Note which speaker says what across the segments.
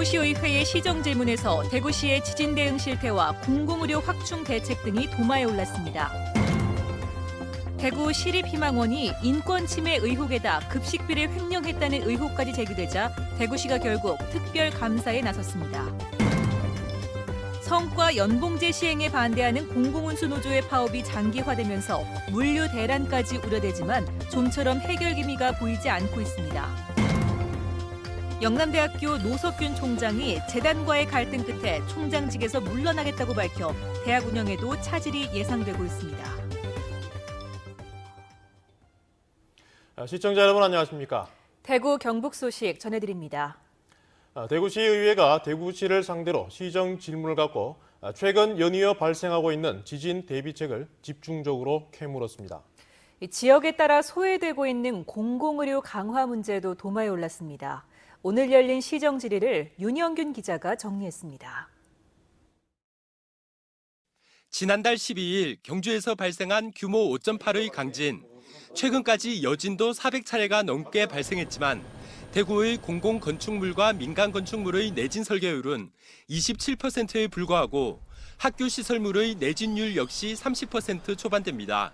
Speaker 1: 대구시의회의 시정질문에서 대구시의 지진 대응 실태와 공공의료 확충 대책 등이 도마에 올랐습니다. 대구 시립희망원이 인권 침해 의혹에다 급식비를 횡령했다는 의혹까지 제기되자 대구시가 결국 특별 감사에 나섰습니다. 성과 연봉제 시행에 반대하는 공공운수노조의 파업이 장기화되면서 물류 대란까지 우려되지만 좀처럼 해결 기미가 보이지 않고 있습니다. 영남대학교 노석균 총장이 재단과의 갈등 끝에 총장직에서 물러나겠다고 밝혀 대학 운영에도 차질이 예상되고 있습니다.
Speaker 2: 시청자 여러분 안녕하십니까?
Speaker 1: 대구 경북 소식 전해드립니다.
Speaker 2: 대구시의회가 대구시를 상대로 시정 질문을 갖고 최근 연이어 발생하고 있는 지진 대비책을 집중적으로 캐물었습니다.
Speaker 1: 지역에 따라 소외되고 있는 공공의료 강화 문제도 도마에 올랐습니다. 오늘 열린 시정 질의를 윤영균 기자가 정리했습니다.
Speaker 3: 지난달 12일 경주에서 발생한 규모 5.8의 강진. 최근까지 여진도 400차례가 넘게 발생했지만 대구의 공공건축물과 민간건축물의 내진 설계율은 27%에 불과하고 학교 시설물의 내진율 역시 30% 초반대입니다.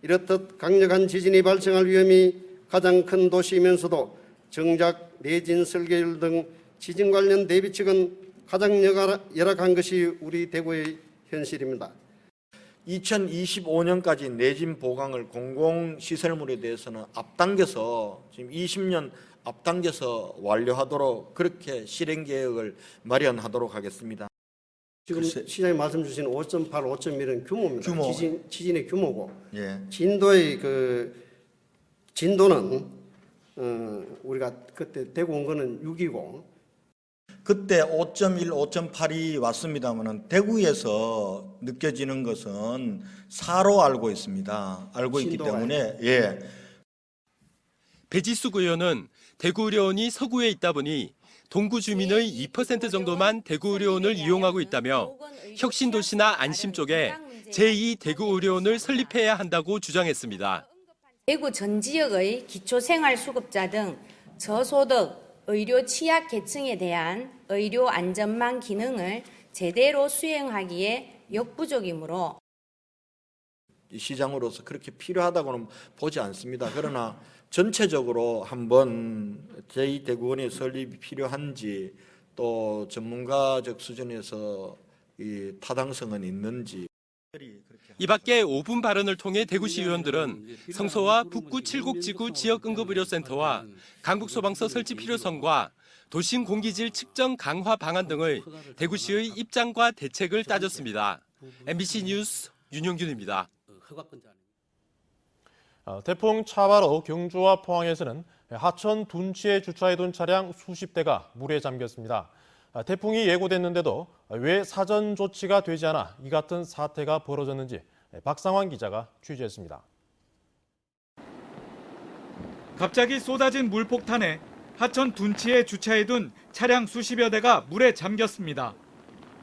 Speaker 4: 이렇듯 강력한 지진이 발생할 위험이 가장 큰 도시이면서도 정작 내진 설계율 등 지진 관련 대비책은 가장 열악한 것이 우리 대구의 현실입니다.
Speaker 5: 2025년까지 내진 보강을 공공시설물에 대해서는 앞당겨서 지금 20년 앞당겨서 완료하도록 그렇게 실행 계획을 마련하도록 하겠습니다.
Speaker 4: 지금 시장님 말씀 주신 5.8, 5.1은 규모입니다.
Speaker 5: 규모.
Speaker 4: 지진의 규모고
Speaker 5: 예.
Speaker 4: 진도의 진도는 우리가 그때 대구 온 거는 6이고
Speaker 5: 그때 5.1, 5.8이 왔습니다만 대구에서 느껴지는 것은 4로 알고 있습니다. 알고 있기 때문에 예.
Speaker 3: 배지숙 의원은 대구의료원이 서구에 있다 보니 동구 주민의 2% 정도만 대구의료원을 이용하고 있다며 혁신도시나 안심 쪽에 제2 대구의료원을 설립해야 한다고 주장했습니다.
Speaker 6: 대구 전 지역의 기초생활수급자 등 저소득, 의료 취약 계층에 대한 의료 안전망 기능을 제대로 수행하기에 역부족이므로
Speaker 5: 시장으로서 그렇게 필요하다고는 보지 않습니다. 그러나 전체적으로 한번 제2대구원의 설립이 필요한지 또 전문가적 수준에서 이 타당성은 있는지.
Speaker 3: 이 밖에 5분 발언을 통해 대구시 의원들은 성서와 북구 칠곡지구 지역응급의료센터와 강북소방서 설치 필요성과 도심 공기질 측정 강화 방안 등의 대구시의 입장과 대책을 따졌습니다. MBC 뉴스 윤영균입니다.
Speaker 2: 태풍 차바로 경주와 포항에서는 하천 둔치에 주차해둔 차량 수십 대가 물에 잠겼습니다. 태풍이 예고됐는데도 왜 사전 조치가 되지 않아 이 같은 사태가 벌어졌는지 박상환 기자가 취재했습니다.
Speaker 7: 갑자기 쏟아진 물폭탄에 하천 둔치에 주차해둔 차량 수십여 대가 물에 잠겼습니다.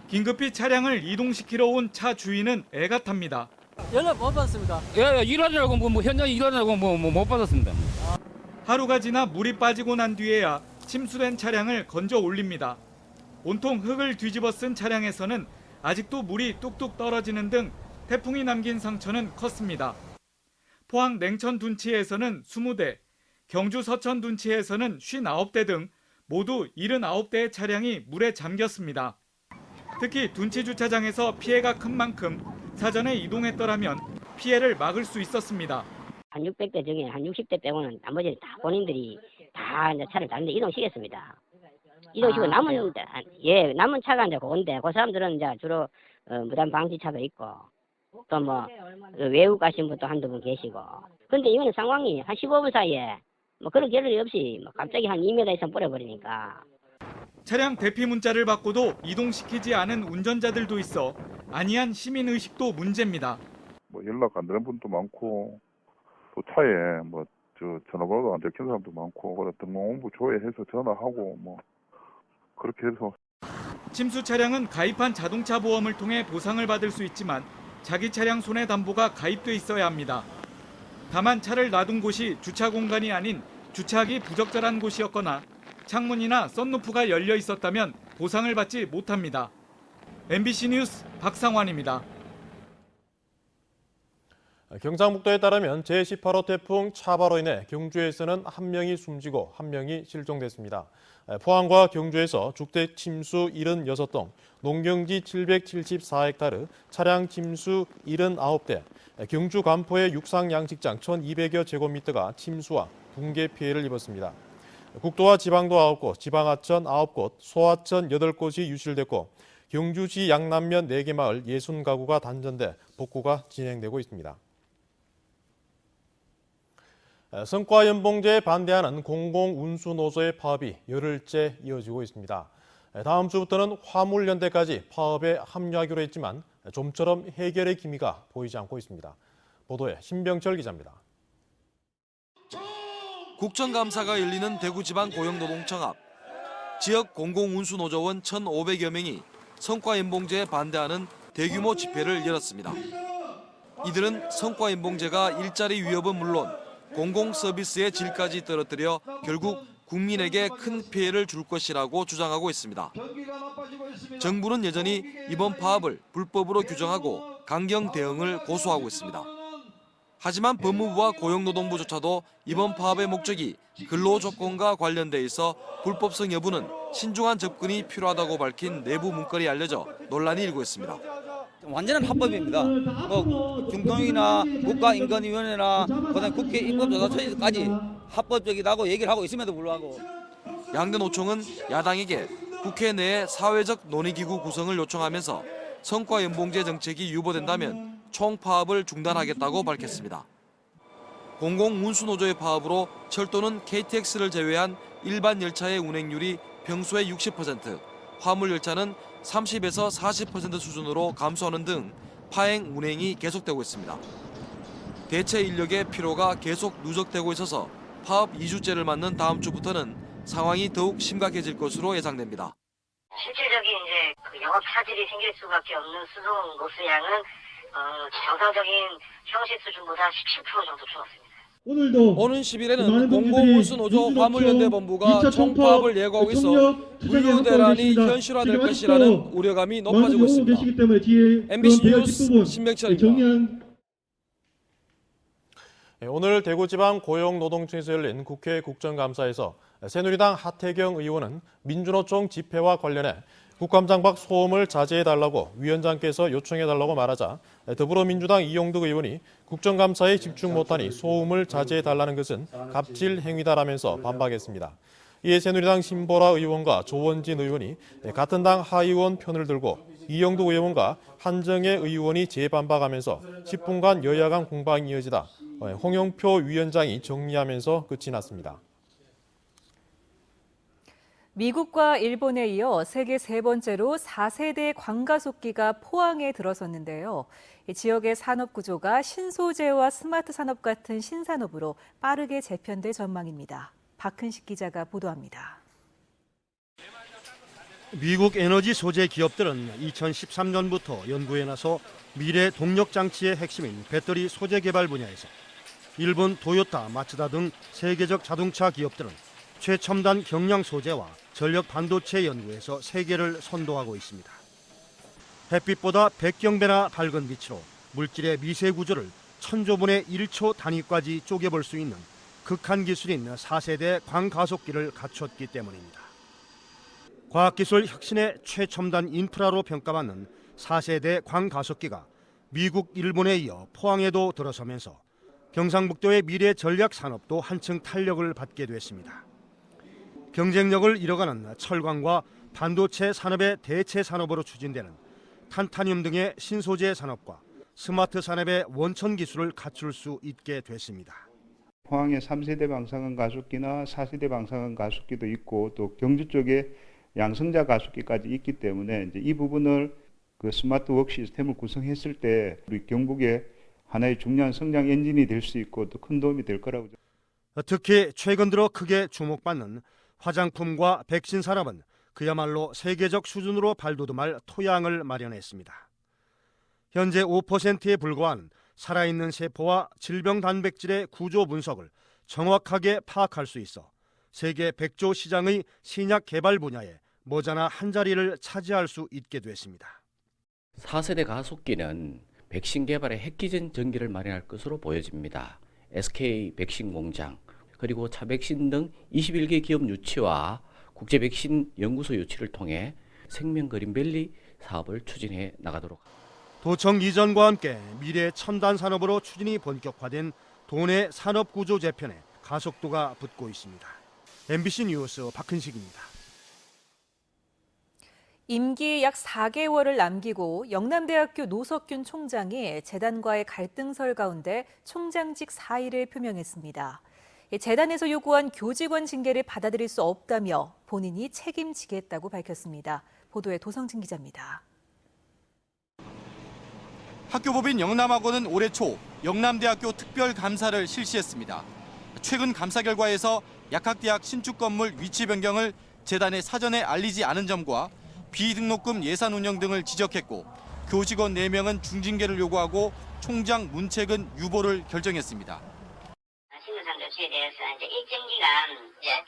Speaker 7: 긴급히 차량을 이동시키러 온 차 주인은 애가 탑니다.
Speaker 8: 연락 못 받았습니까?
Speaker 9: 예, 일하느라고 현장에 일하느라고 못 받았습니다.
Speaker 7: 하루가 지나 물이 빠지고 난 뒤에야 침수된 차량을 건져 올립니다. 온통 흙을 뒤집어 쓴 차량에서는 아직도 물이 뚝뚝 떨어지는 등 태풍이 남긴 상처는 컸습니다. 포항 냉천 둔치에서는 20대, 경주 서천 둔치에서는 59대 등 모두 79대의 차량이 물에 잠겼습니다. 특히 둔치 주차장에서 피해가 큰 만큼 사전에 이동했더라면 피해를 막을 수 있었습니다.
Speaker 10: 한 600대 중에 한 60대 빼고는 나머지는 다 본인들이 다 이제 차를 다른 데 이동시켰습니다. 이동시키고 남은 차가 이제 그건데 그 사람들은 이제 주로 무단 방지차도 있고 또 뭐 외국 가신 분도 한두 분 계시고. 근데 이거는 상황이 한 15분 사이에 뭐 그런 계획이 없이 뭐 갑자기 한 2m 이상 뿌려버리니까.
Speaker 7: 차량 대피 문자를 받고도 이동시키지 않은 운전자들도 있어 안이한 시민의식도 문제입니다.
Speaker 11: 뭐 연락 안 되는 분도 많고 또 차에 뭐 전화번호가 안 적힌 사람도 많고 등록본부 조회해서 전화하고 뭐 그렇게 해서.
Speaker 7: 침수 차량은 가입한 자동차 보험을 통해 보상을 받을 수 있지만 자기 차량 손해담보가 가입돼 있어야 합니다. 다만 차를 놔둔 곳이 주차 공간이 아닌 주차하기 부적절한 곳이었거나 창문이나 썬루프가 열려 있었다면 보상을 받지 못합니다. MBC 뉴스 박상환입니다.
Speaker 2: 경상북도에 따르면 제18호 태풍 차바로 인해 경주에서는 1명이 숨지고 1명이 실종됐습니다. 포항과 경주에서 주택 침수 76동, 농경지 774헥타르, 차량 침수 79대, 경주 간포의 육상 양식장 1200여 제곱미터가 침수와 붕괴 피해를 입었습니다. 국도와 지방도 9곳, 지방하천 9곳, 소하천 8곳이 유실됐고 경주시 양남면 4개 마을 60가구가 단전돼 복구가 진행되고 있습니다. 성과연봉제에 반대하는 공공운수노조의 파업이 열흘째 이어지고 있습니다. 다음 주부터는 화물연대까지 파업에 합류하기로 했지만 좀처럼 해결의 기미가 보이지 않고 있습니다. 보도에 신병철 기자입니다.
Speaker 8: 국정감사가 열리는 대구지방고용노동청 앞. 지역 공공운수노조원 1,500여 명이 성과연봉제에 반대하는 대규모 집회를 열었습니다. 이들은 성과연봉제가 일자리 위협은 물론 공공서비스의 질까지 떨어뜨려 결국 국민에게 큰 피해를 줄 것이라고 주장하고 있습니다. 정부는 여전히 이번 파업을 불법으로 규정하고 강경 대응을 고수하고 있습니다. 하지만 법무부와 고용노동부조차도 이번 파업의 목적이 근로조건과 관련돼 있어 불법성 여부는 신중한 접근이 필요하다고 밝힌 내부 문건이 알려져 논란이 일고 있습니다.
Speaker 12: 완전한 합법입니다. 중동이나 국가인권위원회나 그다음에 국회 인권조사처까지 합법적이라고 얘기를 하고 있음에도 불구하고
Speaker 8: 양대 노총은 야당에게 국회 내에 사회적 논의기구 구성을 요청하면서 성과연봉제 정책이 유보된다면 총파업을 중단하겠다고 밝혔습니다. 공공운수노조의 파업으로 철도는 KTX를 제외한 일반 열차의 운행률이 평소의 60%, 화물열차는 30에서 40% 수준으로 감소하는 등 파행 운행이 계속되고 있습니다. 대체 인력의 피로가 계속 누적되고 있어서 파업 2주째를 맞는 다음 주부터는 상황이 더욱 심각해질 것으로 예상됩니다.
Speaker 13: 실질적인 영업 차질이 생길 수밖에 없는 수송 노수량은 정상적인 형식 수준보다 17% 정도 줄었습니다.
Speaker 8: 오는 10일에는 공공운수노조 화물연대본부가 총파업을 예고하고 있어 물류대란이 현실화될 것이라는 우려감이 높아지고 있습니다. MBC 뉴스 신명철입니다.
Speaker 2: 오늘 대구지방 고용노동청에서 열린 국회 국정감사에서 새누리당 하태경 의원은 민주노총 집회와 관련해 국감장 밖 소음을 자제해달라고 위원장께서 요청해달라고 말하자 더불어민주당 이용득 의원이 국정감사에 집중 못하니 소음을 자제해달라는 것은 갑질 행위다라면서 반박했습니다. 이에 새누리당 신보라 의원과 조원진 의원이 같은 당 하의원 편을 들고 이용득 의원과 한정혜 의원이 재반박하면서 10분간 여야 간 공방이 이어지다 홍영표 위원장이 정리하면서 끝이 났습니다.
Speaker 1: 미국과 일본에 이어 세계 세 번째로 4세대 광가속기가 포항에 들어섰는데요. 지역의 산업 구조가 신소재와 스마트 산업 같은 신산업으로 빠르게 재편될 전망입니다. 박흔식 기자가 보도합니다.
Speaker 14: 미국 에너지 소재 기업들은 2013년부터 연구에 나서 미래 동력 장치의 핵심인 배터리 소재 개발 분야에서 일본 도요타, 마츠다 등 세계적 자동차 기업들은 최첨단 경량 소재와 전력 반도체 연구에서 세계를 선도하고 있습니다. 햇빛보다 100경배나 밝은 빛으로 물질의 미세 구조를 천조분의 1초 단위까지 쪼개볼 수 있는 극한 기술인 4세대 광가속기를 갖췄기 때문입니다. 과학기술 혁신의 최첨단 인프라로 평가받는 4세대 광가속기가 미국, 일본에 이어 포항에도 들어서면서 경상북도의 미래 전략 산업도 한층 탄력을 받게 됐습니다. 경쟁력을 잃어가는 철강과 반도체 산업의 대체 산업으로 추진되는 탄타늄 등의 신소재 산업과 스마트 산업의 원천 기술을 갖출 수 있게 됐습니다.
Speaker 15: 포항에 3세대 방사능 가속기나 4세대 방사능 가속기도 있고 또 경주 쪽에 양성자 가속기까지 있기 때문에 이제 이 부분을 그 스마트 워크 시스템을 구성했을 때 우리 경북의 하나의 중요한 성장 엔진이 될 수 있고 또 큰 도움이 될 거라고.
Speaker 14: 특히 최근 들어 크게 주목받는 화장품과 백신 산업은 그야말로 세계적 수준으로 발돋움할 토양을 마련했습니다. 현재 5%에 불과한 살아있는 세포와 질병 단백질의 구조 분석을 정확하게 파악할 수 있어 세계 100조 시장의 신약 개발 분야에 머지않아 한 자리를 차지할 수 있게 됐습니다.
Speaker 16: 4세대 가속기는 백신 개발에 획기적 전기를 마련할 것으로 보여집니다. SK 백신 공장, 그리고 차백신 등 21개 기업 유치와 국제 백신 연구소 유치를 통해 생명 그린밸리 사업을 추진해 나가도록 합니다.
Speaker 14: 도청 이전과 함께 미래 첨단 산업으로 추진이 본격화된 도내 산업 구조 재편에 가속도가 붙고 있습니다. MBC 뉴스 박근식입니다.
Speaker 1: 임기 약 4개월을 남기고 영남대학교 노석균 총장이 재단과의 갈등설 가운데 총장직 사의를 표명했습니다. 재단에서 요구한 교직원 징계를 받아들일 수 없다며 본인이 책임지겠다고 밝혔습니다. 보도에 도성진 기자입니다.
Speaker 17: 학교법인 영남학원은 올해 초 영남대학교 특별감사를 실시했습니다. 최근 감사 결과에서 약학대학 신축 건물 위치 변경을 재단에 사전에 알리지 않은 점과 비등록금 예산 운영 등을 지적했고 교직원 4명은 중징계를 요구하고 총장 문책은 유보를 결정했습니다.
Speaker 13: 신분상 조치에 대해서 이제 일정 기간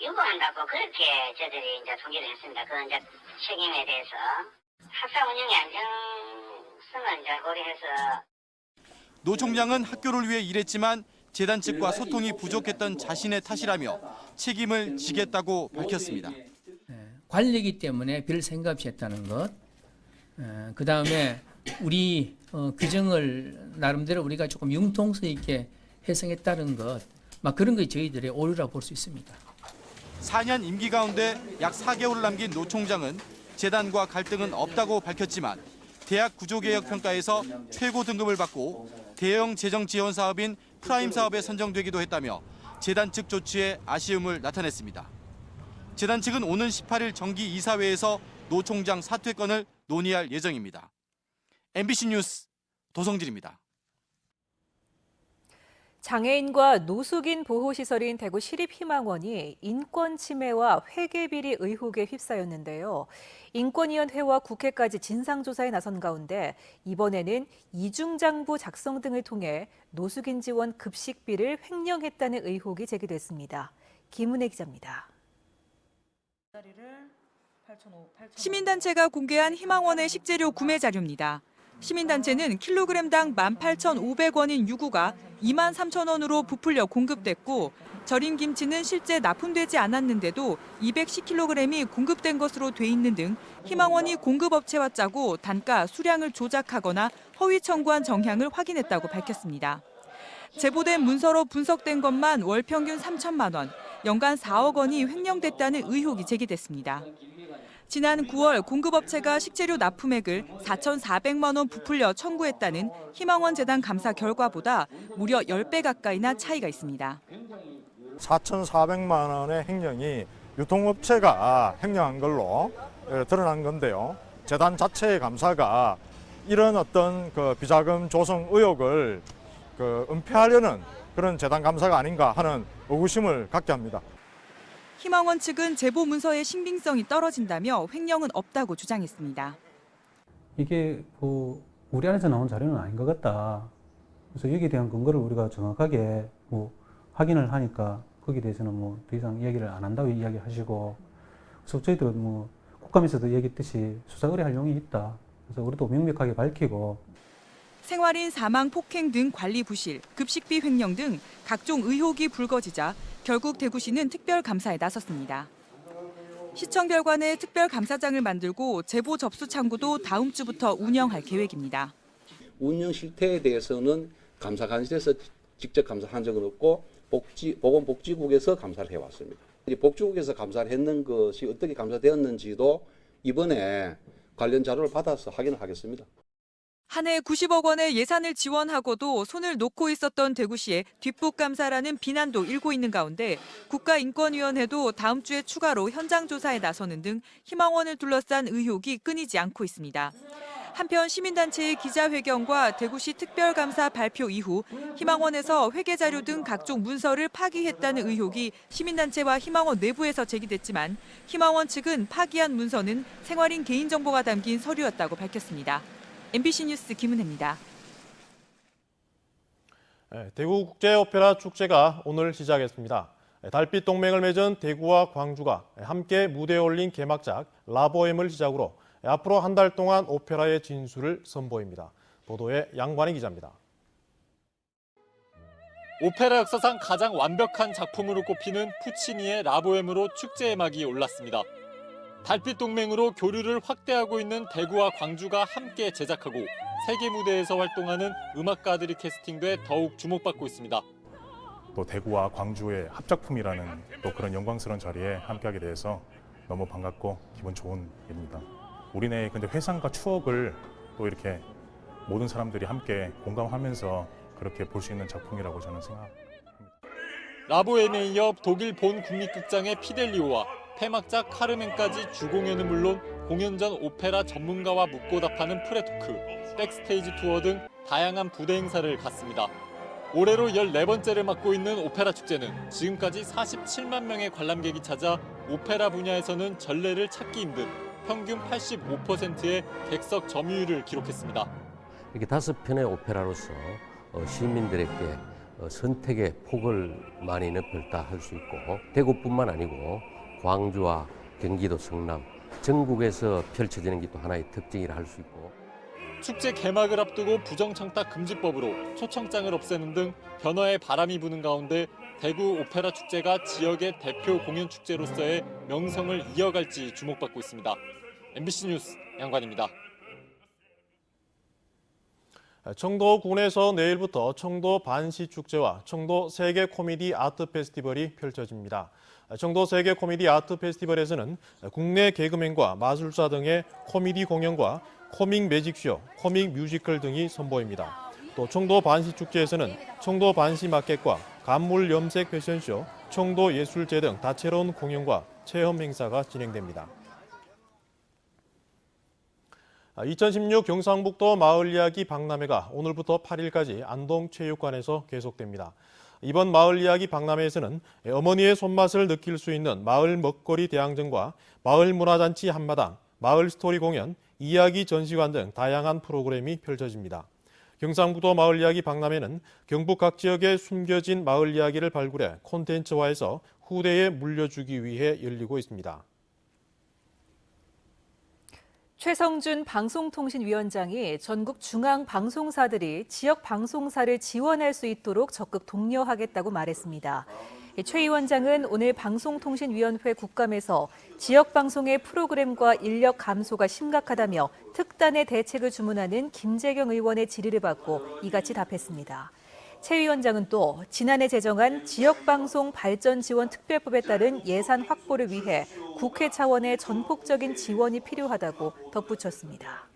Speaker 13: 유보한다고 그렇게 저희들이 이제 통지를 했습니다. 그 이제 책임에 대해서 학사 운영의 안정성을 이제 고려해서.
Speaker 17: 노 총장은 학교를 위해 일했지만 재단 측과 소통이 부족했던 자신의 탓이라며 책임을 지겠다고 밝혔습니다.
Speaker 18: 관리이기 때문에 별 생각 없이 했다는 것. 그다음에 우리 규정을 나름대로 우리가 조금 융통성 있게 해석했다는 것. 막 그런 것이 저희들의 오류라고 볼 수 있습니다.
Speaker 17: 4년 임기 가운데 약 4개월을 남긴 노 총장은 재단과 갈등은 없다고 밝혔지만 대학 구조개혁 평가에서 최고 등급을 받고 대형 재정 지원 사업인 프라임 사업에 선정되기도 했다며 재단 측 조치에 아쉬움을 나타냈습니다. 재단 측은 오는 18일 정기 이사회에서 노 총장 사퇴권을 논의할 예정입니다. MBC 뉴스 도성진입니다.
Speaker 1: 장애인과 노숙인 보호시설인 대구 시립희망원이 인권 침해와 회계비리 의혹에 휩싸였는데요. 인권위원회와 국회까지 진상조사에 나선 가운데 이번에는 이중장부 작성 등을 통해 노숙인 지원 급식비를 횡령했다는 의혹이 제기됐습니다. 김은혜 기자입니다.
Speaker 19: 시민단체가 공개한 희망원의 식재료 구매 자료입니다. 시민단체는 킬로그램당 18,500원인 유구가 23,000원으로 부풀려 공급됐고 절인 김치는 실제 납품되지 않았는데도 210kg이 공급된 것으로 돼 있는 등 희망원이 공급업체와 짜고 단가, 수량을 조작하거나 허위 청구한 정향을 확인했다고 밝혔습니다. 제보된 문서로 분석된 것만 월 평균 3천만 원, 연간 4억 원이 횡령됐다는 의혹이 제기됐습니다. 지난 9월 공급업체가 식재료 납품액을 4,400만 원 부풀려 청구했다는 희망원 재단 감사 결과보다 무려 10배 가까이나 차이가 있습니다.
Speaker 20: 4,400만 원의 횡령이 유통업체가 횡령한 걸로 드러난 건데요. 재단 자체의 감사가 이런 어떤 비자금 조성 의혹을 은폐하려는 그런 재단 감사가 아닌가 하는 의구심을 갖게 합니다.
Speaker 19: 희망원 측은 제보 문서의 신빙성이 떨어진다며 횡령은 없다고 주장했습니다.
Speaker 21: 이게 우리 안에서 나온 자료는 아닌 것 같다. 그래서 여기에 대한 근거를 우리가 정확하게 확인을 하니까 거기에 대해서는 더 이상 이야기를 안 한다고 이야기하시고, 그래서 저희도 국감에서도 얘기했듯이 수사 의뢰할 용이 있다. 그래서 우리도 명백하게 밝히고.
Speaker 19: 생활인 사망, 폭행 등 관리 부실, 급식비 횡령 등 각종 의혹이 불거지자 결국 대구시는 특별감사에 나섰습니다. 시청별관에 특별감사장을 만들고 제보 접수 창구도 다음 주부터 운영할 계획입니다.
Speaker 22: 운영 실태에 대해서는 감사관실에서 직접 감사한 적은 없고 보건복지국에서 감사를 해왔습니다. 복지국에서 감사를 했는 것이 어떻게 감사되었는지도 이번에 관련 자료를 받아서 확인을 하겠습니다.
Speaker 19: 한 해 90억 원의 예산을 지원하고도 손을 놓고 있었던 대구시의 뒷북 감사라는 비난도 일고 있는 가운데 국가인권위원회도 다음 주에 추가로 현장 조사에 나서는 등 희망원을 둘러싼 의혹이 끊이지 않고 있습니다. 한편 시민단체의 기자회견과 대구시 특별감사 발표 이후 희망원에서 회계자료 등 각종 문서를 파기했다는 의혹이 시민단체와 희망원 내부에서 제기됐지만 희망원 측은 파기한 문서는 생활인 개인정보가 담긴 서류였다고 밝혔습니다. MBC 뉴스 김은혜입니다.
Speaker 2: 대구국제오페라 축제가 오늘 시작했습니다. 달빛 동맹을 맺은 대구와 광주가 함께 무대에 올린 개막작 라보엠을 시작으로 앞으로 한 달 동안 오페라의 진수를 선보입니다. 보도에 양관희 기자입니다.
Speaker 4: 오페라 역사상 가장 완벽한 작품으로 꼽히는 푸치니의 라보엠으로 축제의 막이 올랐습니다. 달빛 동맹으로 교류를 확대하고 있는 대구와 광주가 함께 제작하고 세계 무대에서 활동하는 음악가들이 캐스팅돼 더욱 주목받고 있습니다.
Speaker 6: 또 대구와 광주의 합작품이라는 또 그런 영광스러운 자리에 함께하게 돼서 너무 반갑고 기분 좋은 일입니다. 우리네 근데 회상과 추억을 또 이렇게 모든 사람들이 함께 공감하면서 그렇게 볼 수 있는 작품이라고 저는 생각합니다.
Speaker 4: 라보엠에 이어 독일 본 국립극장의 피델리오와 폐막작 카르멘까지 주공연은 물론 공연 전 오페라 전문가와 묻고 답하는 프레토크, 백스테이지 투어 등 다양한 부대 행사를 갖습니다. 올해로 14번째를 맡고 있는 오페라 축제는 지금까지 47만 명의 관람객이 찾아 오페라 분야에서는 전례를 찾기 힘든 평균 85%의 객석 점유율을 기록했습니다.
Speaker 23: 이렇게 5편의 오페라로서 시민들에게 선택의 폭을 많이 넓혔다 할 수 있고 대구뿐만 아니고 광주와 경기도 성남, 전국에서 펼쳐지는 게 또 하나의 특징이라 할 수 있고
Speaker 4: 축제 개막을 앞두고 부정청탁 금지법으로 초청장을 없애는 등 변화의 바람이 부는 가운데 대구 오페라 축제가 지역의 대표 공연 축제로서의 명성을 이어갈지 주목받고 있습니다. MBC 뉴스 양관입니다.
Speaker 2: 청도군에서 내일부터 청도 반시 축제와 청도 세계 코미디 아트 페스티벌이 펼쳐집니다. 청도 세계 코미디 아트 페스티벌에서는 국내 개그맨과 마술사 등의 코미디 공연과 코믹 매직쇼, 코믹 뮤지컬 등이 선보입니다. 또 청도 반시 축제에서는 청도 반시 마켓과 간물 염색 패션쇼, 청도 예술제 등 다채로운 공연과 체험 행사가 진행됩니다. 2016 경상북도 마을이야기 박람회가 오늘부터 8일까지 안동체육관에서 계속됩니다. 이번 마을이야기 박람회에서는 어머니의 손맛을 느낄 수 있는 마을 먹거리 대항전과 마을 문화잔치 한마당, 마을 스토리 공연, 이야기 전시관 등 다양한 프로그램이 펼쳐집니다. 경상북도 마을이야기 박람회는 경북 각 지역의 숨겨진 마을 이야기를 발굴해 콘텐츠화해서 후대에 물려주기 위해 열리고 있습니다.
Speaker 1: 최성준 방송통신위원장이 전국 중앙방송사들이 지역 방송사를 지원할 수 있도록 적극 독려하겠다고 말했습니다. 최 위원장은 오늘 방송통신위원회 국감에서 지역 방송의 프로그램과 인력 감소가 심각하다며 특단의 대책을 주문하는 김재경 의원의 질의를 받고 이같이 답했습니다. 최 위원장은 또 지난해 제정한 지역방송 발전 지원 특별법에 따른 예산 확보를 위해 국회 차원의 전폭적인 지원이 필요하다고 덧붙였습니다.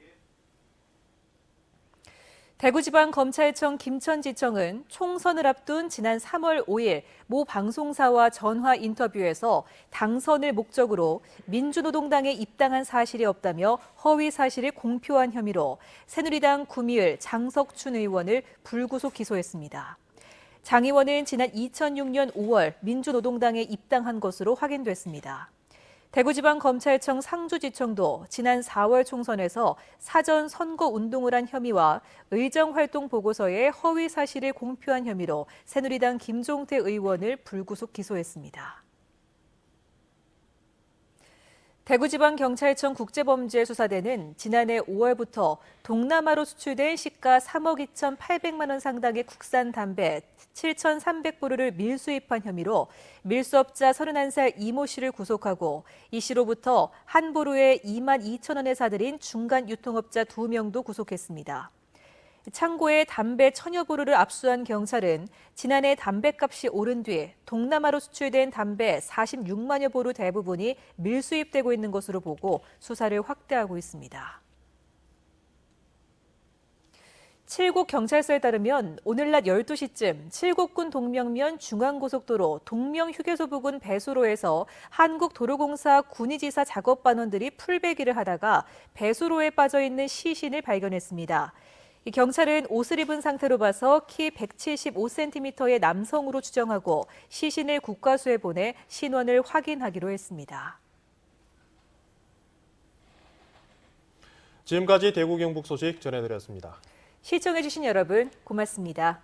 Speaker 1: 대구지방검찰청 김천지청은 총선을 앞둔 지난 3월 5일 모 방송사와 전화 인터뷰에서 당선을 목적으로 민주노동당에 입당한 사실이 없다며 허위 사실을 공표한 혐의로 새누리당 구미을 장석춘 의원을 불구속 기소했습니다. 장 의원은 지난 2006년 5월 민주노동당에 입당한 것으로 확인됐습니다. 대구지방검찰청 상주지청도 지난 4월 총선에서 사전 선거 운동을 한 혐의와 의정활동 보고서에 허위 사실을 공표한 혐의로 새누리당 김종태 의원을 불구속 기소했습니다. 대구지방경찰청 국제범죄수사대는 지난해 5월부터 동남아로 수출된 시가 3억 2,800만 원 상당의 국산 담배 7,300보루를 밀수입한 혐의로 밀수업자 31살 이모 씨를 구속하고 이 씨로부터 한 보루에 2만 2천 원에 사들인 중간 유통업자 2명도 구속했습니다. 창고에 담배 1,000여 보루를 압수한 경찰은 지난해 담배값이 오른 뒤 동남아로 수출된 담배 46만여 보루 대부분이 밀수입되고 있는 것으로 보고 수사를 확대하고 있습니다. 칠곡경찰서에 따르면 오늘 낮 12시쯤 칠곡군 동명면 중앙고속도로 동명휴게소 부근 배수로에서 한국도로공사 군의지사 작업반원들이 풀베기를 하다가 배수로에 빠져있는 시신을 발견했습니다. 경찰은 옷을 입은 상태로 봐서 키 175cm의 남성으로 추정하고 시신을 국과수에 보내 신원을 확인하기로 했습니다.
Speaker 2: 지금까지 대구 경북 소식 전해드렸습니다.
Speaker 1: 시청해주신 여러분 고맙습니다.